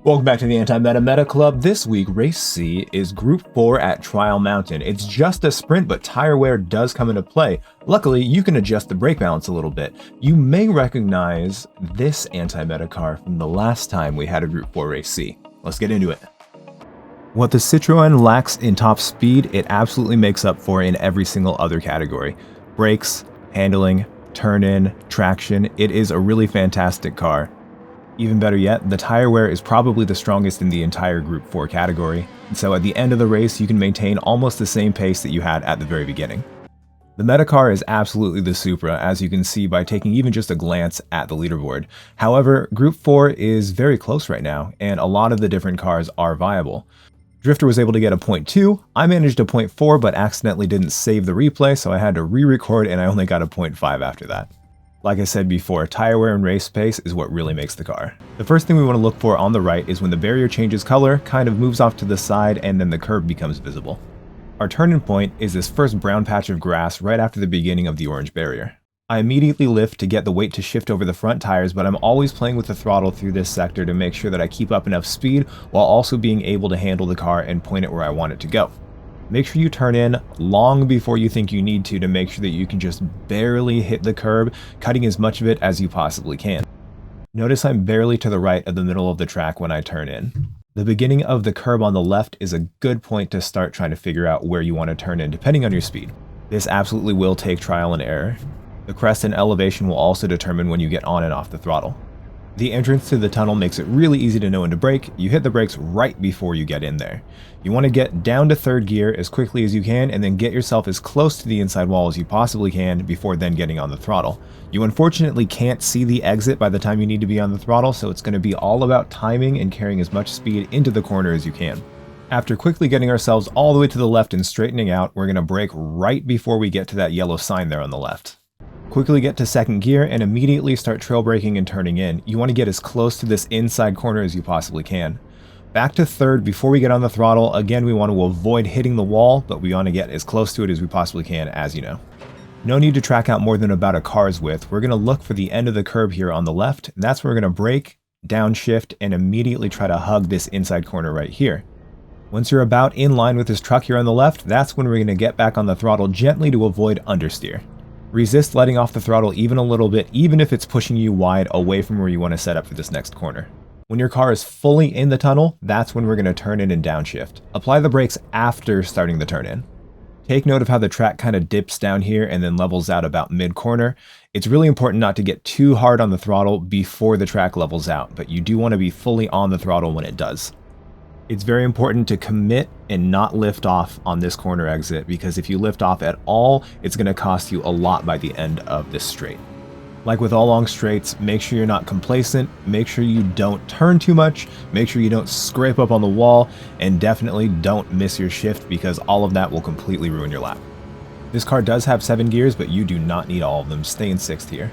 Welcome back to the Anti-Meta Meta Club. This week, Race C is Group 4 at Trial Mountain. It's just a sprint, but tire wear does come into play. Luckily, you can adjust the brake balance a little bit. You may recognize this anti-meta car from the last time we had a Group 4 Race C. Let's get into it. What the Citroën lacks in top speed, it absolutely makes up for in every single other category. Brakes, handling, turn-in, traction, it is a really fantastic car. Even better yet, the tire wear is probably the strongest in the entire Group 4 category, so at the end of the race you can maintain almost the same pace that you had at the very beginning. The meta car is absolutely the Supra, as you can see by taking even just a glance at the leaderboard. However, Group 4 is very close right now, and a lot of the different cars are viable. Drifter was able to get a 0.2, I managed a 0.4 but accidentally didn't save the replay, so I had to re-record and I only got a 0.5 after that. Like I said before, tire wear and race pace is what really makes the car. The first thing we want to look for on the right is when the barrier changes color, kind of moves off to the side, and then the curb becomes visible. Our turn-in point is this first brown patch of grass right after the beginning of the orange barrier. I immediately lift to get the weight to shift over the front tires, but I'm always playing with the throttle through this sector to make sure that I keep up enough speed while also being able to handle the car and point it where I want it to go. Make sure you turn in long before you think you need to make sure that you can just barely hit the curb, cutting as much of it as you possibly can. Notice I'm barely to the right of the middle of the track when I turn in. The beginning of the curb on the left is a good point to start trying to figure out where you want to turn in depending on your speed. This absolutely will take trial and error. The crest and elevation will also determine when you get on and off the throttle. The entrance to the tunnel makes it really easy to know when to brake. You hit the brakes right before you get in there. You want to get down to third gear as quickly as you can and then get yourself as close to the inside wall as you possibly can before then getting on the throttle. You unfortunately can't see the exit by the time you need to be on the throttle, so it's going to be all about timing and carrying as much speed into the corner as you can. After quickly getting ourselves all the way to the left and straightening out, we're going to brake right before we get to that yellow sign there on the left. Quickly get to second gear and immediately start trail braking and turning in. You want to get as close to this inside corner as you possibly can. Back to third before we get on the throttle. Again, we want to avoid hitting the wall, but we want to get as close to it as we possibly can, as you know. No need to track out more than about a car's width. We're going to look for the end of the curb here on the left, and that's where we're going to brake, downshift, and immediately try to hug this inside corner right here. Once you're about in line with this truck here on the left, that's when we're going to get back on the throttle gently to avoid understeer. Resist letting off the throttle even a little bit, even if it's pushing you wide away from where you want to set up for this next corner. When your car is fully in the tunnel, that's when we're going to turn in and downshift. Apply the brakes after starting the turn in. Take note of how the track kind of dips down here and then levels out about mid-corner. It's really important not to get too hard on the throttle before the track levels out, but you do want to be fully on the throttle when it does. It's very important to commit and not lift off on this corner exit, because if you lift off at all, it's going to cost you a lot by the end of this straight. Like with all long straights, make sure you're not complacent, make sure you don't turn too much, make sure you don't scrape up on the wall, and definitely don't miss your shift, because all of that will completely ruin your lap. This car does have 7 gears, but you do not need all of them. Stay in 6th here.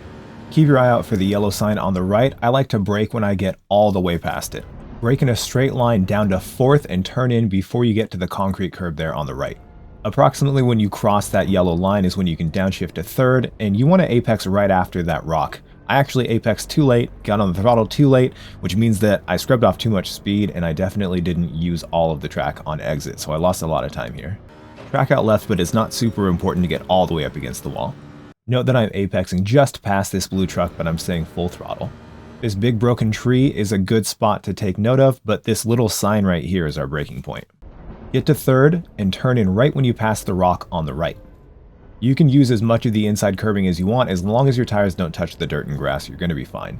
Keep your eye out for the yellow sign on the right. I like to brake when I get all the way past it. Brake in a straight line down to 4th and turn in before you get to the concrete curb there on the right. Approximately when you cross that yellow line is when you can downshift to 3rd, and you want to apex right after that rock. I actually apexed too late, got on the throttle too late, which means that I scrubbed off too much speed and I definitely didn't use all of the track on exit, so I lost a lot of time here. Track out left, but it's not super important to get all the way up against the wall. Note that I'm apexing just past this blue truck, but I'm staying full throttle. This big broken tree is a good spot to take note of, but this little sign right here is our braking point. Get to 3rd and turn in right when you pass the rock on the right. You can use as much of the inside curbing as you want, as long as your tires don't touch the dirt and grass, you're going to be fine.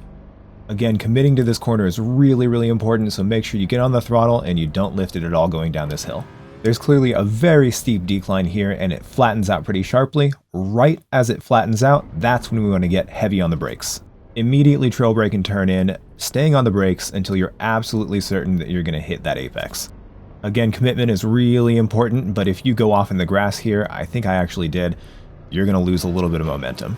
Again, committing to this corner is really important, so make sure you get on the throttle and you don't lift it at all going down this hill. There's clearly a very steep decline here and it flattens out pretty sharply. Right as it flattens out, that's when we want to get heavy on the brakes. Immediately trail brake and turn in, staying on the brakes until you're absolutely certain that you're going to hit that apex. Again, commitment is really important, but if you go off in the grass here, I think I actually did, you're going to lose a little bit of momentum.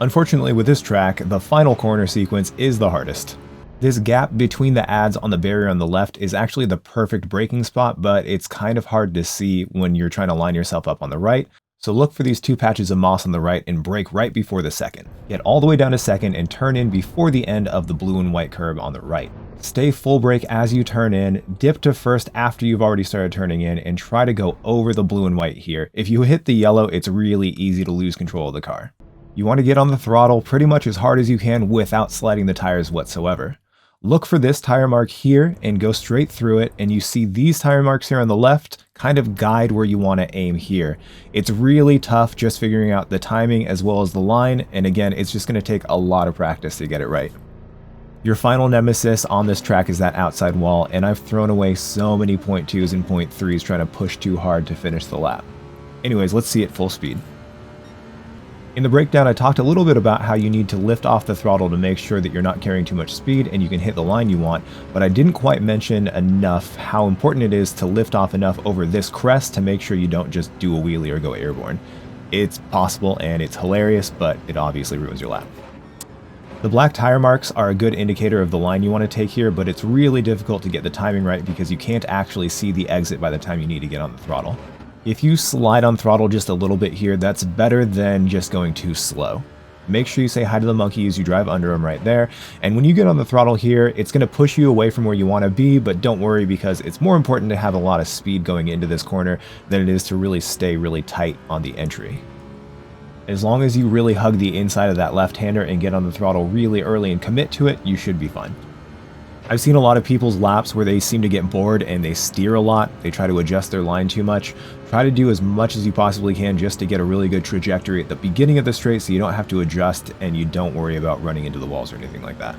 Unfortunately with this track, the final corner sequence is the hardest. This gap between the adds on the barrier on the left is actually the perfect braking spot, but it's kind of hard to see when you're trying to line yourself up on the right. So look for these 2 patches of moss on the right and brake right before the second. Get all the way down to 2nd and turn in before the end of the blue and white curb on the right. Stay full brake as you turn in, dip to first after you've already started turning in, and try to go over the blue and white here. If you hit the yellow, it's really easy to lose control of the car. You want to get on the throttle pretty much as hard as you can without sliding the tires whatsoever. Look for this tire mark here and go straight through it, and you see these tire marks here on the left kind of guide where you want to aim here. It's really tough just figuring out the timing as well as the line, and again, it's just going to take a lot of practice to get it right. Your final nemesis on this track is that outside wall, and I've thrown away so many .2s and .3s trying to push too hard to finish the lap. Anyways, let's see it full speed. In the breakdown, I talked a little bit about how you need to lift off the throttle to make sure that you're not carrying too much speed and you can hit the line you want, but I didn't quite mention enough how important it is to lift off enough over this crest to make sure you don't just do a wheelie or go airborne. It's possible and it's hilarious, but it obviously ruins your lap. The black tire marks are a good indicator of the line you want to take here, but it's really difficult to get the timing right because you can't actually see the exit by the time you need to get on the throttle. If you slide on throttle just a little bit here, that's better than just going too slow. Make sure you say hi to the monkey as you drive under them right there, and when you get on the throttle here, it's going to push you away from where you want to be, but don't worry because it's more important to have a lot of speed going into this corner than it is to really stay really tight on the entry. As long as you really hug the inside of that left-hander and get on the throttle really early and commit to it, you should be fine. I've seen a lot of people's laps where they seem to get bored and they steer a lot, they try to adjust their line too much. Try to do as much as you possibly can just to get a really good trajectory at the beginning of the straight so you don't have to adjust and you don't worry about running into the walls or anything like that.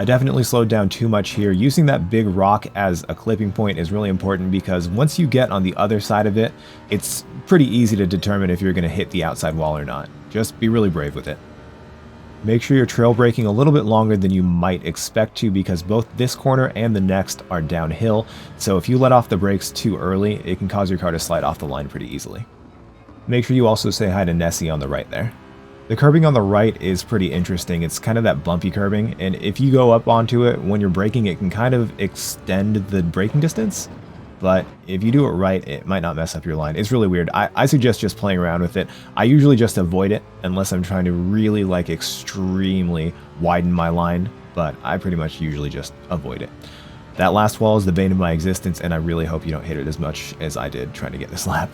I definitely slowed down too much here. Using that big rock as a clipping point is really important because once you get on the other side of it, it's pretty easy to determine if you're going to hit the outside wall or not. Just be really brave with it. Make sure you're trail braking a little bit longer than you might expect to because both this corner and the next are downhill, so if you let off the brakes too early, it can cause your car to slide off the line pretty easily. Make sure you also say hi to Nessie on the right there. The curbing on the right is pretty interesting. It's kind of that bumpy curbing, and if you go up onto it when you're braking, it can kind of extend the braking distance. But if you do it right, it might not mess up your line. It's really weird. I suggest just playing around with it. I usually just avoid it unless I'm trying to really extremely widen my line, but I pretty much usually just avoid it. That last wall is the bane of my existence, and I really hope you don't hit it as much as I did trying to get this lap.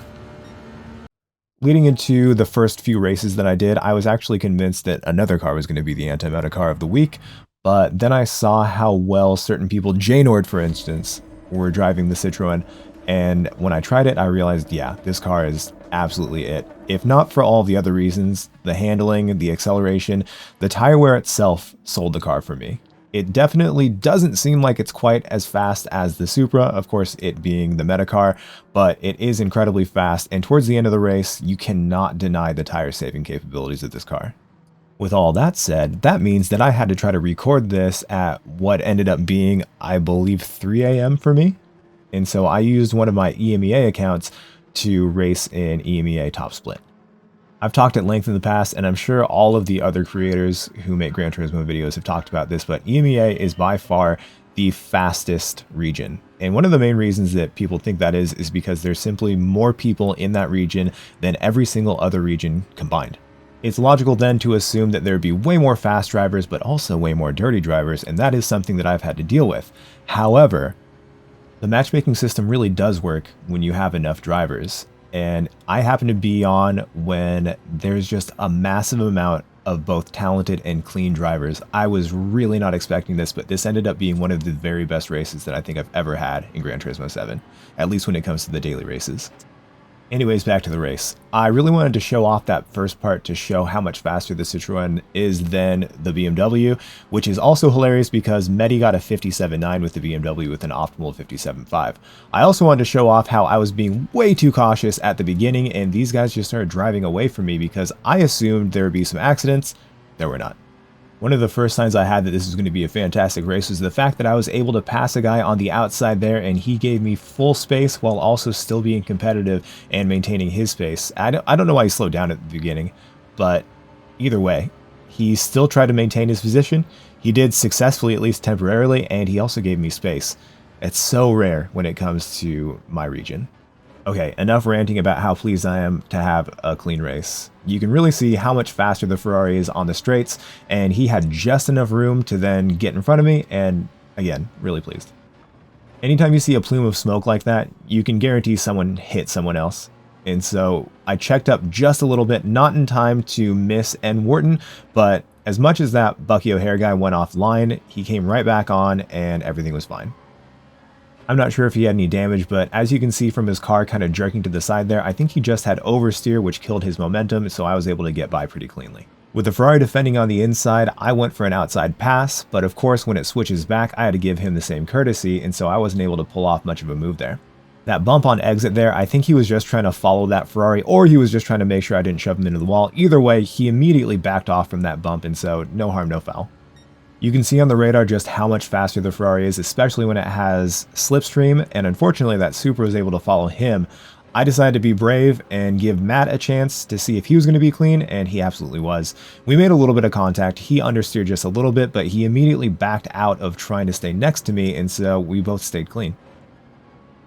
Leading into the first few races that I did, I was actually convinced that another car was going to be the anti-meta car of the week, but then I saw how well certain people, J-Nord for instance, were driving the Citroen, and when I tried it, I realized, yeah, this car is absolutely it. If not for all the other reasons, the handling, the acceleration, the tire wear itself sold the car for me. It definitely doesn't seem like it's quite as fast as the Supra, of course it being the meta car, but it is incredibly fast, and towards the end of the race, you cannot deny the tire saving capabilities of this car. With all that said, that means that I had to try to record this at what ended up being, I believe, 3 a.m. for me. And so I used one of my EMEA accounts to race in EMEA Top Split. I've talked at length in the past, and I'm sure all of the other creators who make Gran Turismo videos have talked about this, but EMEA is by far the fastest region. And one of the main reasons that people think that is because there's simply more people in that region than every single other region combined. It's logical then to assume that there'd be way more fast drivers, but also way more dirty drivers, and that is something that I've had to deal with. However, the matchmaking system really does work when you have enough drivers, and I happen to be on when there's just a massive amount of both talented and clean drivers. I was really not expecting this, but this ended up being one of the very best races that I think I've ever had in Gran Turismo 7, at least when it comes to the daily races. Anyways, back to the race. I really wanted to show off that first part to show how much faster the Citroen is than the BMW, which is also hilarious because Medi got a 57.9 with the BMW with an optimal 57.5. I also wanted to show off how I was being way too cautious at the beginning and these guys just started driving away from me because I assumed there would be some accidents. There were not. One of the first signs I had that this was going to be a fantastic race was the fact that I was able to pass a guy on the outside there and he gave me full space while also still being competitive and maintaining his space. I don't know why he slowed down at the beginning, but either way, he still tried to maintain his position. He did successfully, at least temporarily, and he also gave me space. It's so rare when it comes to my region. Okay, enough ranting about how pleased I am to have a clean race. You can really see how much faster the Ferrari is on the straights, and he had just enough room to then get in front of me, and Again, really pleased. Anytime you see a plume of smoke like that, you can guarantee someone hit someone else. And so I checked up just a little bit, not in time to miss N. Wharton, but as much as that Bucky O'Hare guy went offline, he came right back on and everything was fine. I'm not sure if he had any damage, but as you can see from his car kind of jerking to the side there, I think he just had oversteer, which killed his momentum, so I was able to get by pretty cleanly. With the Ferrari defending on the inside, I went for an outside pass, but of course when it switches back, I had to give him the same courtesy, and so I wasn't able to pull off much of a move there. That bump on exit there, I think he was just trying to follow that Ferrari, or he was just trying to make sure I didn't shove him into the wall. Either way, he immediately backed off from that bump, and so no harm, no foul. You can see on the radar just how much faster the Ferrari is, especially when it has slipstream, and unfortunately that Supra was able to follow him. I decided to be brave and give Matt a chance to see if he was going to be clean, and he absolutely was. We made a little bit of contact, he understeered just a little bit, but he immediately backed out of trying to stay next to me, and so we both stayed clean.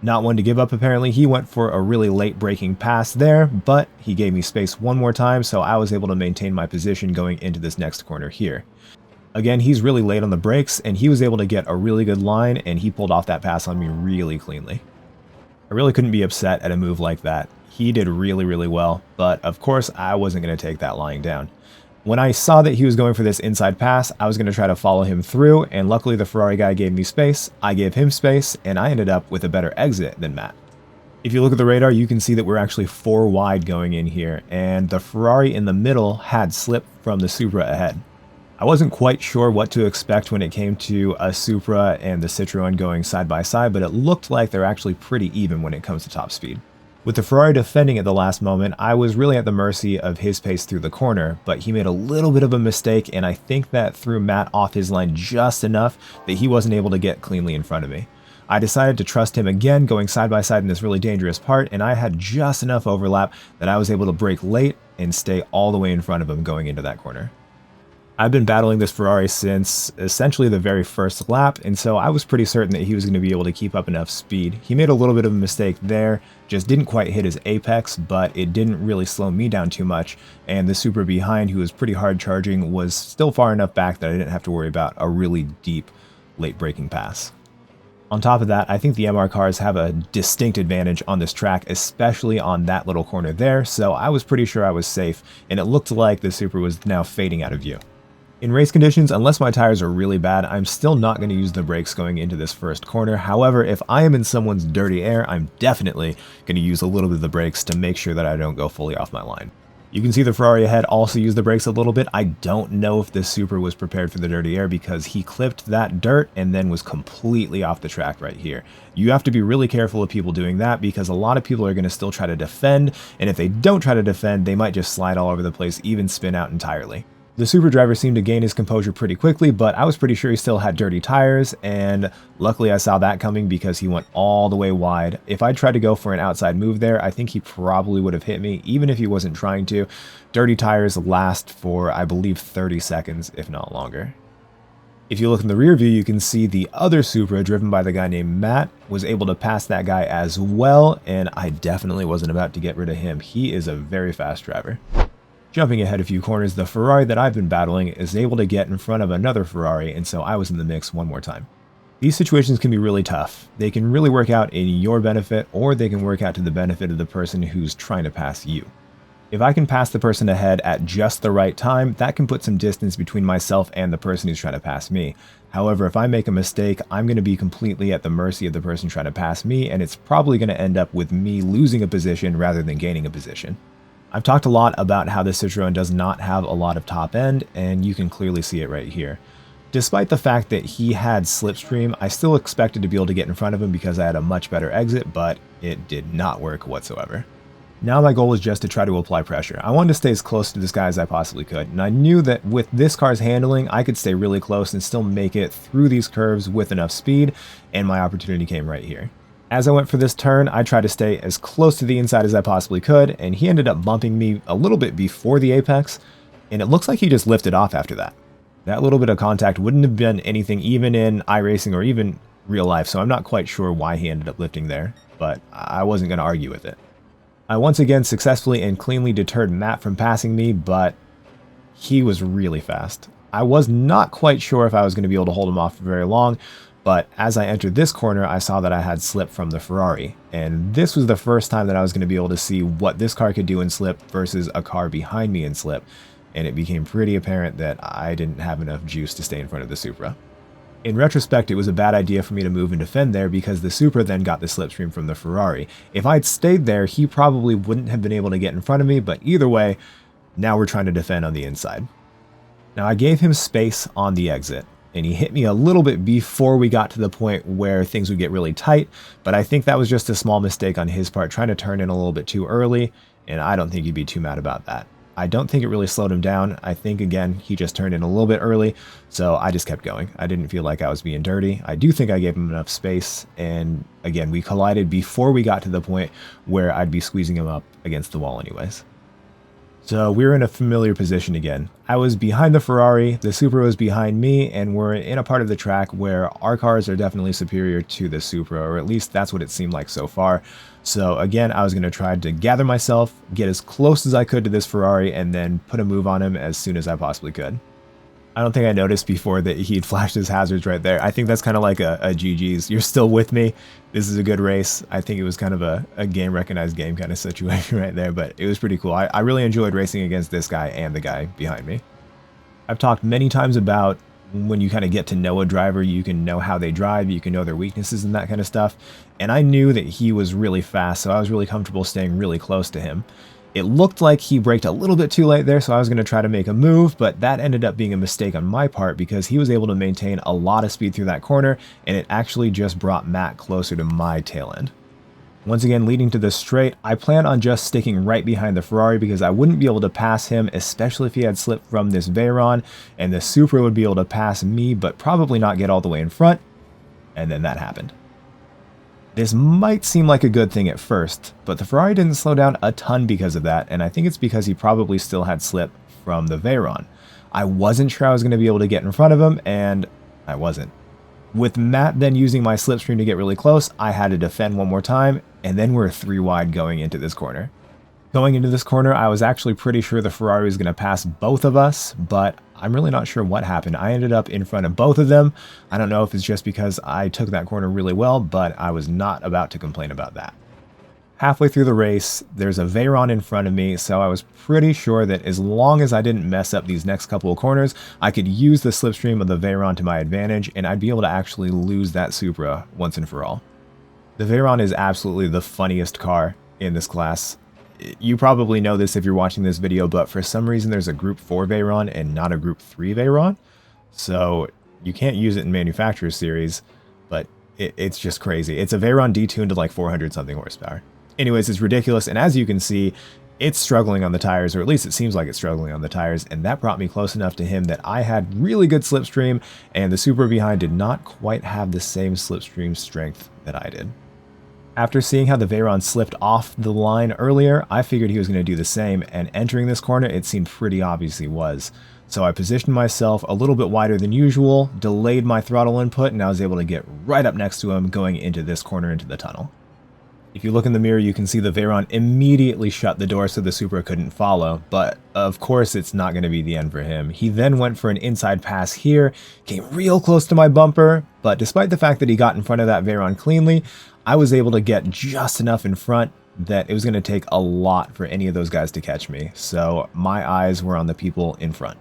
Not one to give up apparently, he went for a really late braking pass there, but he gave me space one more time, so I was able to maintain my position going into this next corner here. Again, he's really late on the brakes, and he was able to get a really good line, and he pulled off that pass on me really cleanly. I really couldn't be upset at a move like that. He did really, really well, but of course I wasn't going to take that lying down. When I saw that he was going for this inside pass, I was going to try to follow him through, and luckily the Ferrari guy gave me space, I gave him space, and I ended up with a better exit than Matt. If you look at the radar, you can see that we're actually 4 wide going in here, and the Ferrari in the middle had slipped from the Supra ahead. I wasn't quite sure what to expect when it came to a Supra and the Citroën going side by side, but it looked like they're actually pretty even when it comes to top speed. With the Ferrari defending at the last moment, I was really at the mercy of his pace through the corner, but he made a little bit of a mistake, and I think that threw Matt off his line just enough that he wasn't able to get cleanly in front of me. I decided to trust him again, going side by side in this really dangerous part, and I had just enough overlap that I was able to brake late and stay all the way in front of him going into that corner. I've been battling this Ferrari since essentially the very first lap, and so I was pretty certain that he was going to be able to keep up enough speed. He made a little bit of a mistake there, just didn't quite hit his apex, but it didn't really slow me down too much, and the Supra behind, who was pretty hard charging, was still far enough back that I didn't have to worry about a really deep late braking pass. On top of that, I think the MR cars have a distinct advantage on this track, especially on that little corner there, so I was pretty sure I was safe, and it looked like the Supra was now fading out of view. In race conditions, unless my tires are really bad, I'm still not going to use the brakes going into this first corner. However, if I am in someone's dirty air, I'm definitely going to use a little bit of the brakes to make sure that I don't go fully off my line. You can see the Ferrari ahead also use the brakes a little bit. I don't know if this Supra was prepared for the dirty air because he clipped that dirt and then was completely off the track right here. You have to be really careful of people doing that because a lot of people are going to still try to defend, and if they don't try to defend, they might just slide all over the place, even spin out entirely. The Supra driver seemed to gain his composure pretty quickly, but I was pretty sure he still had dirty tires, and luckily I saw that coming because he went all the way wide. If I tried to go for an outside move there, I think he probably would have hit me, even if he wasn't trying to. Dirty tires last for, I believe, 30 seconds, if not longer. If you look in the rear view, you can see the other Supra, driven by the guy named Matt, was able to pass that guy as well, and I definitely wasn't about to get rid of him. He is a very fast driver. Jumping ahead a few corners, the Ferrari that I've been battling is able to get in front of another Ferrari, and so I was in the mix one more time. These situations can be really tough. They can really work out in your benefit, or they can work out to the benefit of the person who's trying to pass you. If I can pass the person ahead at just the right time, that can put some distance between myself and the person who's trying to pass me. However, if I make a mistake, I'm going to be completely at the mercy of the person trying to pass me, and it's probably going to end up with me losing a position rather than gaining a position. I've talked a lot about how this Citroën does not have a lot of top end, and you can clearly see it right here. Despite the fact that he had slipstream, I still expected to be able to get in front of him because I had a much better exit, but it did not work whatsoever. Now my goal was just to try to apply pressure. I wanted to stay as close to this guy as I possibly could, and I knew that with this car's handling, I could stay really close and still make it through these curves with enough speed, and my opportunity came right here. As I went for this turn, I tried to stay as close to the inside as I possibly could, and he ended up bumping me a little bit before the apex, and it looks like he just lifted off after that. That little bit of contact wouldn't have been anything even in iRacing or even real life, so I'm not quite sure why he ended up lifting there, but I wasn't going to argue with it. I once again successfully and cleanly deterred Matt from passing me, but he was really fast. I was not quite sure if I was going to be able to hold him off for very long, But as I entered this corner, I saw that I had slip from the Ferrari, and this was the first time that I was going to be able to see what this car could do in slip versus a car behind me in slip, and it became pretty apparent that I didn't have enough juice to stay in front of the Supra. In retrospect, it was a bad idea for me to move and defend there because the Supra then got the slipstream from the Ferrari. If I'd stayed there, he probably wouldn't have been able to get in front of me, but either way, now we're trying to defend on the inside. Now I gave him space on the exit, and he hit me a little bit before we got to the point where things would get really tight, but I think that was just a small mistake on his part, trying to turn in a little bit too early, and I don't think he'd be too mad about that. I don't think it really slowed him down. I think, again, he just turned in a little bit early, so I just kept going. I didn't feel like I was being dirty. I do think I gave him enough space, and again, we collided before we got to the point where I'd be squeezing him up against the wall anyways. So we were in a familiar position again. I was behind the Ferrari, the Supra was behind me, and we're in a part of the track where our cars are definitely superior to the Supra, or at least that's what it seemed like so far. So again, I was going to try to gather myself, get as close as I could to this Ferrari, and then put a move on him as soon as I possibly could. I don't think I noticed before that he'd flashed his hazards right there. I think that's kind of like a GG's. You're still with me. This is a good race. I think it was kind of a game recognized game kind of situation right there, but it was pretty cool. I really enjoyed racing against this guy and the guy behind me. I've talked many times about when you kind of get to know a driver, you can know how they drive, you can know their weaknesses and that kind of stuff. And I knew that he was really fast, so I was really comfortable staying really close to him. It looked like he braked a little bit too late there, so I was going to try to make a move, but that ended up being a mistake on my part because he was able to maintain a lot of speed through that corner, and it actually just brought Matt closer to my tail end. Once again, leading to the straight, I plan on just sticking right behind the Ferrari because I wouldn't be able to pass him, especially if he had slipped from this Veyron, and the Supra would be able to pass me, but probably not get all the way in front, and then that happened. This might seem like a good thing at first, but the Ferrari didn't slow down a ton because of that, and I think it's because he probably still had slip from the Veyron. I wasn't sure I was going to be able to get in front of him, and I wasn't. With Matt then using my slipstream to get really close, I had to defend one more time, and then we're 3 wide going into this corner. Going into this corner, I was actually pretty sure the Ferrari was going to pass both of us, but I'm really not sure what happened. I ended up in front of both of them. I don't know if it's just because I took that corner really well, but I was not about to complain about that. Halfway through the race, there's a Veyron in front of me, so I was pretty sure that as long as I didn't mess up these next couple of corners, I could use the slipstream of the Veyron to my advantage, and I'd be able to actually lose that Supra once and for all. The Veyron is absolutely the funniest car in this class. You probably know this if you're watching this video, but for some reason there's a Group 4 Veyron and not a Group 3 Veyron. So you can't use it in Manufacturer's Series, but it's just crazy. It's a Veyron detuned to like 400 something horsepower. Anyways, it's ridiculous, and as you can see, it's struggling on the tires, or at least it seems like it's struggling on the tires, and that brought me close enough to him that I had really good slipstream, and the Supra behind did not quite have the same slipstream strength that I did. After seeing how the Veyron slipped off the line earlier, I figured he was going to do the same, and entering this corner, it seemed pretty obvious he was. So I positioned myself a little bit wider than usual, delayed my throttle input, and I was able to get right up next to him going into this corner into the tunnel. If you look in the mirror, you can see the Veyron immediately shut the door so the Supra couldn't follow, but of course it's not going to be the end for him. He then went for an inside pass here, came real close to my bumper, but despite the fact that he got in front of that Veyron cleanly, I was able to get just enough in front that it was going to take a lot for any of those guys to catch me, so my eyes were on the people in front.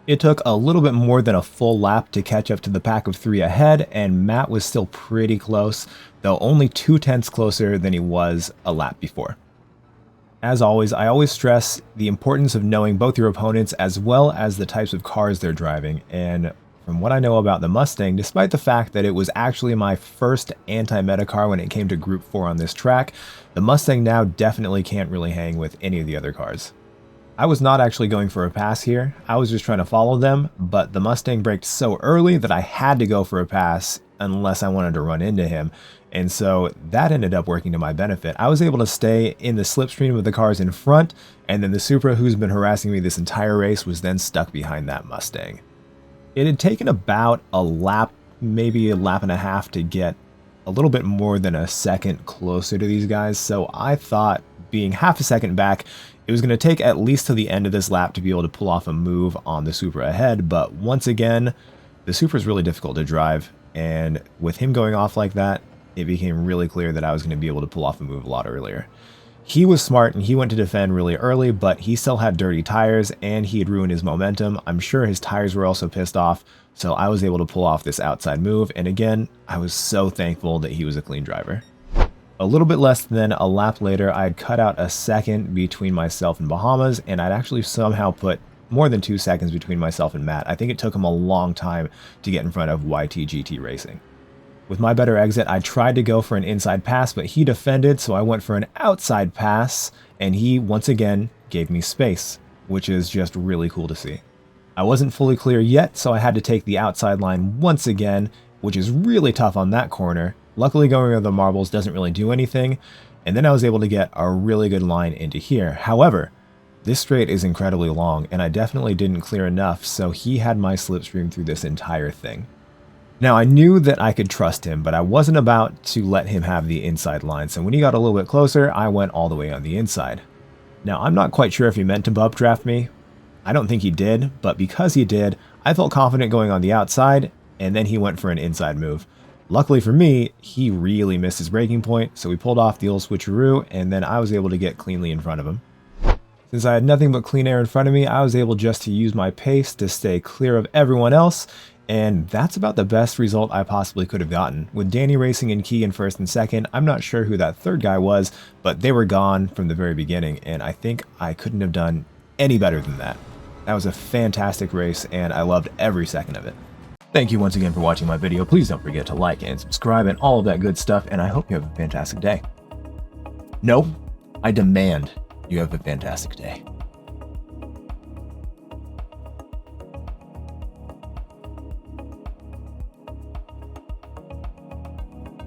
It took a little bit more than a full lap to catch up to the pack of 3 ahead, and Matt was still pretty close, though only 0.2 closer than he was a lap before. As always, I always stress the importance of knowing both your opponents as well as the types of cars they're driving, and from what I know about the Mustang, despite the fact that it was actually my first anti-meta car when it came to Group 4 on this track, the Mustang now definitely can't really hang with any of the other cars. I was not actually going for a pass here, I was just trying to follow them, but the Mustang braked so early that I had to go for a pass unless I wanted to run into him, and so that ended up working to my benefit. I was able to stay in the slipstream of the cars in front, and then the Supra, who's been harassing me this entire race, was then stuck behind that Mustang. It had taken about a lap, maybe a lap and a half, to get a little bit more than a second closer to these guys, so I thought, being half a second back, it was going to take at least to the end of this lap to be able to pull off a move on the Supra ahead, but once again, the Supra is really difficult to drive. And with him going off like that, it became really clear that I was going to be able to pull off a move a lot earlier. He was smart and he went to defend really early, but he still had dirty tires and he had ruined his momentum. I'm sure his tires were also pissed off, so I was able to pull off this outside move. And again, I was so thankful that he was a clean driver. A little bit less than a lap later, I had cut out a second between myself and Bahamas, and I'd actually somehow put more than 2 seconds between myself and Matt. I think it took him a long time to get in front of YT Racing. With my better exit, I tried to go for an inside pass, but he defended, so I went for an outside pass, and he once again gave me space, which is just really cool to see. I wasn't fully clear yet, so I had to take the outside line once again, which is really tough on that corner. Luckily, going over the marbles doesn't really do anything, and then I was able to get a really good line into here. However, this straight is incredibly long, and I definitely didn't clear enough, so he had my slipstream through this entire thing. Now, I knew that I could trust him, but I wasn't about to let him have the inside line, so when he got a little bit closer, I went all the way on the inside. Now, I'm not quite sure if he meant to bump draft me. I don't think he did, but because he did, I felt confident going on the outside, and then he went for an inside move. Luckily for me, he really missed his braking point, so we pulled off the old switcheroo, and then I was able to get cleanly in front of him. Since I had nothing but clean air in front of me, I was able just to use my pace to stay clear of everyone else, and that's about the best result I possibly could have gotten. With Danny racing in key in first and second, I'm not sure who that third guy was, but they were gone from the very beginning, and I think I couldn't have done any better than that. That was a fantastic race, and I loved every second of it. Thank you once again for watching my video. Please don't forget to like and subscribe and all of that good stuff, and I hope you have a fantastic day. No, I demand you have a fantastic day.